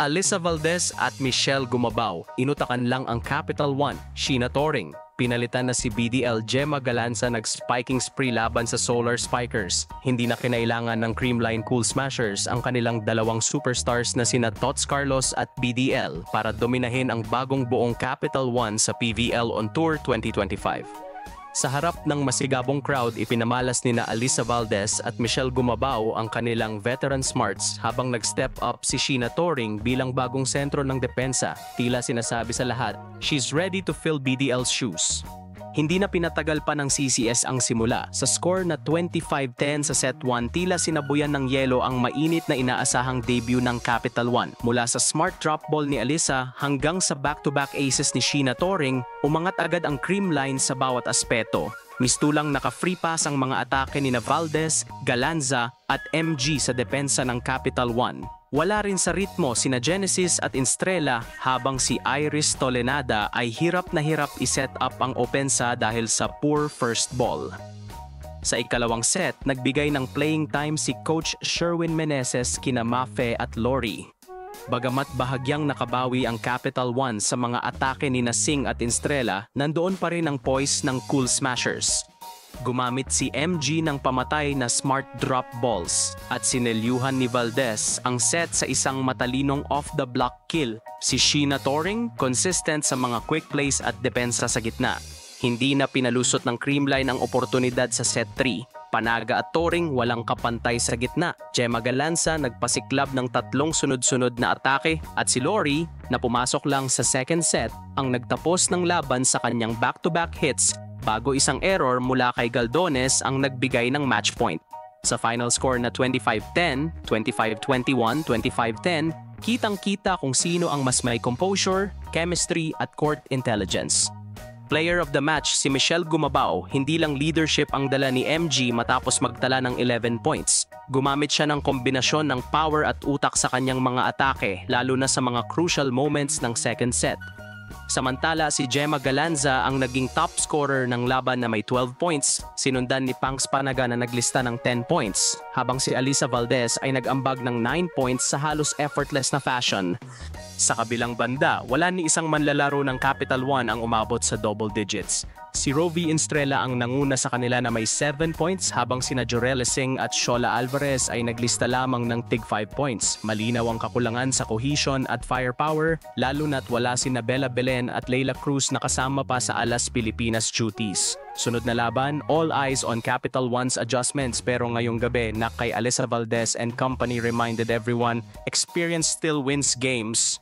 Alyssa Valdez at Michelle Gumabao, inutakan lang ang Capital One, Sheena Torring. Pinalitan na si BDL Gemma Galanza nag-spiking spree laban sa Solar Spikers. Hindi na kinailangan ng Creamline Cool Smashers ang kanilang dalawang superstars na sina Tots Carlos at BDL para dominahin ang bagong buong Capital One sa PVL On Tour 2025. Sa harap ng masigabong crowd, ipinamalas nina Alyssa Valdez at Michelle Gumabao ang kanilang veteran smarts habang nag-step up si Sheena Torring bilang bagong sentro ng depensa. Tila sinasabi sa lahat, she's ready to fill BDL's shoes. Hindi na pinatagal pa ng CCS ang simula. Sa score na 25-10 sa set 1, tila sinabuyan ng yelo ang mainit na inaasahang debut ng Capital One. Mula sa smart drop ball ni Alyssa hanggang sa back-to-back aces ni Sheena Torring, umangat agad ang creamline sa bawat aspeto. Mistulang naka-free pass ang mga atake ni Valdez, Galanza at MG sa depensa ng Capital One. Wala rin sa ritmo sina Genesis at Estrella habang si Iris Tolenada ay hirap na hirap i-set up ang opensa dahil sa poor first ball. Sa ikalawang set, nagbigay ng playing time si Coach Sherwin Meneses kina Mafe at Lori. Bagamat bahagyang nakabawi ang Capital One sa mga atake ni Singh at Estrella, nandoon pa rin ang poise ng Cool Smashers. Gumamit si MG ng pamatay na smart drop balls at sinelyuhan ni Valdez ang set sa isang matalinong off-the-block kill. Si Sheena Torring, consistent sa mga quick plays at depensa sa gitna. Hindi na pinalusot ng Creamline ang oportunidad sa set 3. Panaga at Torring walang kapantay sa gitna. Gemma Galanza nagpasiklab ng 3 sunod-sunod na atake at si Lori na pumasok lang sa second set ang nagtapos ng laban sa kanyang back-to-back hits bago isang error mula kay Galdones ang nagbigay ng match point. Sa final score na 25-10, 25-21, 25-10, kitang-kita kung sino ang mas may composure, chemistry at court intelligence. Player of the match si Michelle Gumabao, hindi lang leadership ang dala ni MG matapos magtala ng 11 points. Gumamit siya ng kombinasyon ng power at utak sa kanyang mga atake, lalo na sa mga crucial moments ng second set. Samantala si Gemma Galanza ang naging top scorer ng laban na may 12 points, sinundan ni Pangs Panaga na naglista ng 10 points, habang si Alyssa Valdez ay nag-ambag ng 9 points sa halos effortless na fashion. Sa kabilang banda, wala ni isang manlalaro ng Capital One ang umabot sa double digits. Si Rovi Estrella ang nanguna sa kanila na may 7 points habang sina Jorelle Singh at Shola Alvarez ay naglista lamang ng tig 5 points. Malinaw ang kakulangan sa cohesion at firepower, lalo na't wala sina Bella Belen at Leila Cruz na kasama pa sa Alas Pilipinas duties. Sunod na laban, all eyes on Capital One's adjustments, pero ngayong gabi na kay Alyssa Valdez and company reminded everyone, experience still wins games.